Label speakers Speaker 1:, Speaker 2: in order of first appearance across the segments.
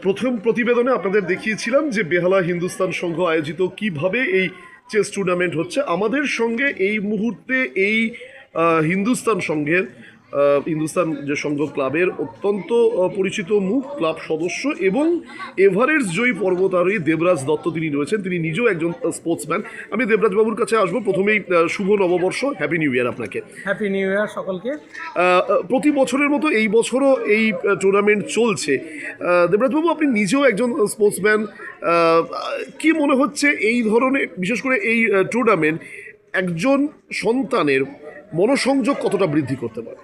Speaker 1: প্রথম প্রতিবেদনে আপনাদের দেখিয়েছিলাম যে বেহালা হিন্দুস্তান সংঘ আয়োজিত কিভাবে এই চেস টুর্নামেন্ট হচ্ছে। আমাদের সঙ্গে এই মুহূর্তে এই হিন্দুস্তান সংঘের হিন্দুস্তান যে সংঘ ক্লাবের অত্যন্ত পরিচিত মুখ, ক্লাব সদস্য এবং এভারেস্ট জয়ী পর্বতারোহী দেবরাজ দত্ত তিনি রয়েছেন। তিনি নিজেও একজন স্পোর্টসম্যান। আমি দেবরাজ বাবুর কাছে আসবো। প্রথমেই শুভ নববর্ষ, হ্যাপি নিউ ইয়ার আপনাকে।
Speaker 2: হ্যাপি নিউ ইয়ার সকলকে।
Speaker 1: প্রতি বছরের মতো এই বছরও এই টুর্নামেন্ট চলছে। দেবরাজবাবু, আপনি নিজেও একজন স্পোর্টসম্যান, কি মনে হচ্ছে এই ধরনের, বিশেষ করে এই টুর্নামেন্ট একজন সন্তানের মনোসংযোগ কতটা বৃদ্ধি করতে পারে?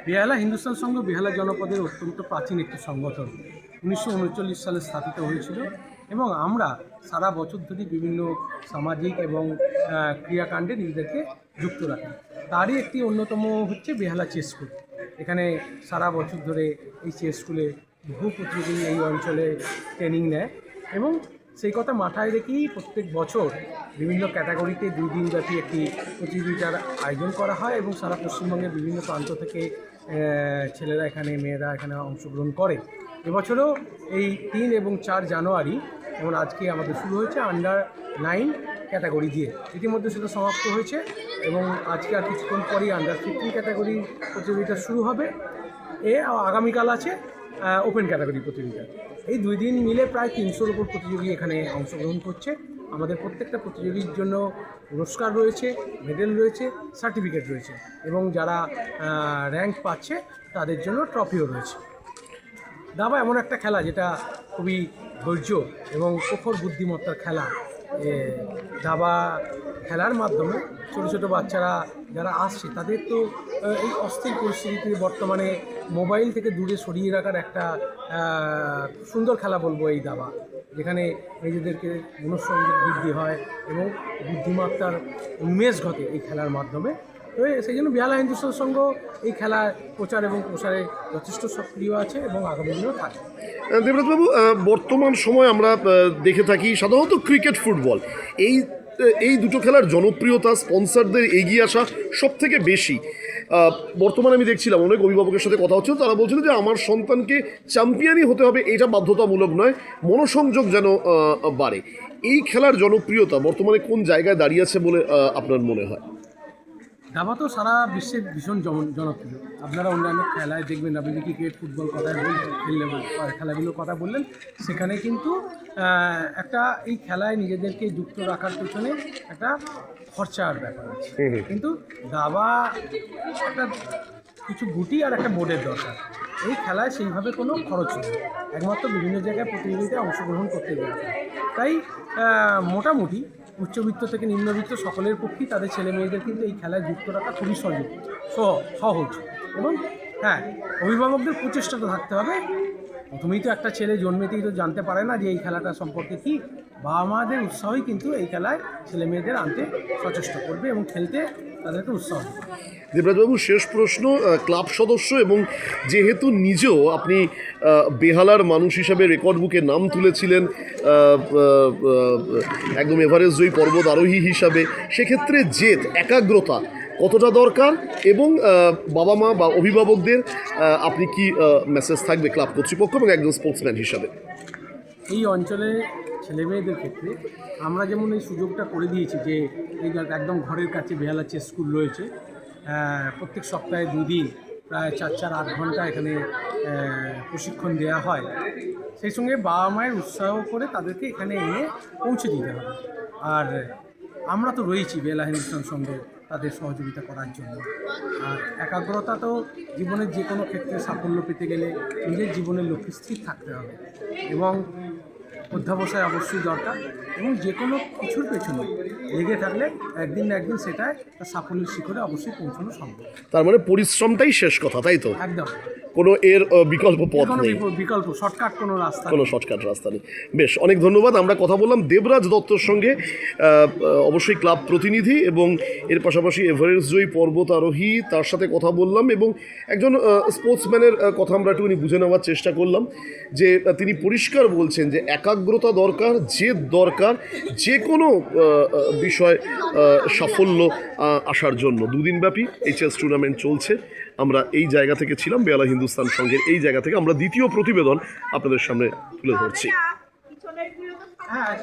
Speaker 2: বেহালা হিন্দুস্তান সংঘ বেহালা জনপদের অত্যন্ত প্রাচীন একটি সংগঠন। 1939 সালে স্থাপিত হয়েছিল এবং আমরা সারা বছর ধরে বিভিন্ন সামাজিক এবং ক্রিয়াকাণ্ডে নিজেদেরকে যুক্ত রাখি। তারই একটি অন্যতম হচ্ছে বেহালা চেস স্কুল। এখানে সারা বছর ধরে এই চেস স্কুলে বহু প্রতিযোগী এই অঞ্চলে ট্রেনিং নেয় এবং সেই কথা মাথায় রেখেই প্রত্যেক বছর বিভিন্ন ক্যাটাগরিতে 2 দিনব্যাপী একটি প্রতিযোগিতার আয়োজন করা হয় এবং সারা পশ্চিমবঙ্গের বিভিন্ন প্রান্ত থেকে ছেলেরা এখানে, মেয়েরা এখানে অংশগ্রহণ করে। এবছরও এই 3 এবং 4 জানুয়ারি, যেমন আজকে আমাদের শুরু হয়েছে আন্ডার-9 ক্যাটাগরি দিয়ে, ইতিমধ্যে সেটা সমাপ্ত হয়েছে এবং আজকে আর কিছুক্ষণ পরেই আন্ডার-15 ক্যাটাগরি প্রতিযোগিতা শুরু হবে। আগামীকাল আছে ওপেন ক্যাটাগরি প্রতিযোগিতা। এই 2 দিন মিলে প্রায় 300-র উপর প্রতিযোগী এখানে অংশগ্রহণ করছে। আমাদের প্রত্যেকটা প্রতিযোগীর জন্য পুরস্কার রয়েছে, মেডেল রয়েছে, সার্টিফিকেট রয়েছে এবং যারা র্যাঙ্ক পাচ্ছে তাদের জন্য ট্রফিও রয়েছে। দাবা এমন একটা খেলা যেটা খুবই ধৈর্য এবং প্রখর বুদ্ধিমত্তার খেলা। দাবা খেলার মাধ্যমে ছোটো ছোটো বাচ্চারা যারা আসছে তাদের তো এই অস্থির পরিস্থিতিতে বর্তমানে মোবাইল থেকে দূরে সরিয়ে রাখার একটা সুন্দর খেলা বলবো এই দাবা, যেখানে নিজেদেরকে মনঃসংযোগ বৃদ্ধি হয় এবং বুদ্ধিমত্তার উন্মেষ ঘটে এই খেলার মাধ্যমে। তো সেই জন্য বেহালা হিন্দুস্তান সংঘ এই খেলার প্রচার এবং প্রসারে যথেষ্ট সক্রিয় আছে এবং আগামী দিনেও থাকে।
Speaker 1: দেবরাজবাবু, বর্তমান সময় আমরা দেখে থাকি সাধারণত ক্রিকেট, ফুটবল, এই দুটো খেলার জনপ্রিয়তা, স্পন্সরদের এগিয়ে আসা সব থেকে বেশি। বর্তমানে আমি দেখছিলাম অনেক অভিভাবকের সাথে কথা হচ্ছিল, তারা বলছিল যে আমার সন্তানকে চ্যাম্পিয়নই হতে হবে, এটা বাধ্যতামূলক নয়, মনোসংযোগ যেন বাড়ে। এই খেলার জনপ্রিয়তা বর্তমানে কোন জায়গায় দাঁড়িয়ে আছে বলে আপনার মনে হয়?
Speaker 2: দাবা তো সারা বিশ্বের ভীষণ জনপ্রিয়। আপনারা অন্যান্য খেলায় দেখবেন, আপনি ক্রিকেট, ফুটবল কথা খেলাগুলোর কথা বললেন, সেখানে কিন্তু একটা এই খেলায় নিজেদেরকে যুক্ত রাখার পেছনে একটা খরচার ব্যাপার আছে। কিন্তু দাবা একটা কিছু গুটি আর একটা বোর্ডের দরকার। এই খেলায় সেইভাবে কোনো খরচ নেই, একমাত্র বিভিন্ন জায়গায় প্রতিযোগিতায় অংশগ্রহণ করতে গেলে। তাই মোটামুটি উচ্চবিত্ত থেকে নিম্নবিত্ত সকলের পক্ষেই তাদের ছেলে মেয়েদের কিন্তু এই খেলায় যুক্ত রাখা খুবই সহজ এবং হ্যাঁ, অভিভাবকদের প্রচেষ্টাটা থাকতে হবে। প্রথমেই তো একটা ছেলে জন্মেতেই তো জানতে পারে না যে এই খেলাটা সম্পর্কে কী। বাবা মাদের উৎসাহই কিন্তু এই খেলায় ছেলে মেয়েদের আনতে সচেষ্ট করবে এবং খেলতে তাদেরকে উৎসাহ দেবে।
Speaker 1: দেবরাজবাবু, শেষ প্রশ্ন, ক্লাব সদস্য এবং যেহেতু নিজেও আপনি বেহালার মানুষ হিসাবে রেকর্ড বুকে নাম তুলেছিলেন একদম এভারেস্ট জয়ী পর্বত আরোহী হিসাবে, সেক্ষেত্রে জেদ, একাগ্রতা কতটা দরকার এবং বাবা মা বা অভিভাবকদের আপনি কি মেসেজ থাকবে ক্লাব কর্তৃপক্ষ এবং একজন স্পোর্টসম্যান হিসাবে?
Speaker 2: এই অঞ্চলে ছেলেমেয়েদের ক্ষেত্রে আমরা যেমন এই সুযোগটা করে দিয়েছি যে এই একদম ঘরের কাছে বেহালা চেস স্কুল রয়েছে। প্রত্যেক সপ্তাহে 2 দিন প্রায় 4-8 ঘন্টা এখানে প্রশিক্ষণ দেওয়া হয়। সেই সঙ্গে বাবা মায়ের উৎসাহ করে তাদেরকে এখানে এনে পৌঁছে দিতে হবে। আর আমরা তো রয়েছি বেহালা হিন্দুস্তান সঙ্গে তাদের সহযোগিতা করার জন্য। আর একাগ্রতা তো জীবনের যে কোনো ক্ষেত্রে সাফল্য পেতে গেলে নিজের জীবনের লক্ষ্যে স্থির থাকতে হবে এবং অধ্যাবসায় অবশ্যই দরকার এবং যে কোনো কিছুর পেছনে লেগে থাকলে একদিন না একদিন সেটা তার সাফল্যের শিখরে অবশ্যই পৌঁছানো সম্ভব।
Speaker 1: তার মানে পরিশ্রমটাই শেষ কথা, তাই তো?
Speaker 2: একদম,
Speaker 1: কোনো এর বিকল্প পথ নেই,
Speaker 2: বিকল্প শর্টকাট কোনো
Speaker 1: শর্টকাট রাস্তা নেই। বেশ, অনেক ধন্যবাদ। আমরা কথা বললাম দেবরাজ দত্তর সঙ্গে, অবশ্যই ক্লাব প্রতিনিধি এবং এর পাশাপাশি এভারেস্ট জয়ী পর্বত আরোহী, তার সাথে কথা বললাম এবং একজন স্পোর্টসম্যানের কথা আমরা একটুখানি বুঝে নেওয়ার চেষ্টা করলাম যে তিনি পরিষ্কার বলছেন যে একাগ্রতা দরকার, জেদ দরকার যে কোনো বিষয় সাফল্য আসার জন্য। 2 দিনব্যাপী এই চেস টুর্নামেন্ট চলছে। আমরা এই জায়গা থেকে ছিলাম, বেহালা হিন্দুস্তান সংঘের এই জায়গা থেকে আমরা দ্বিতীয় প্রতিবেদন আপনাদের সামনে তুলে ধরছি।
Speaker 2: হ্যাঁ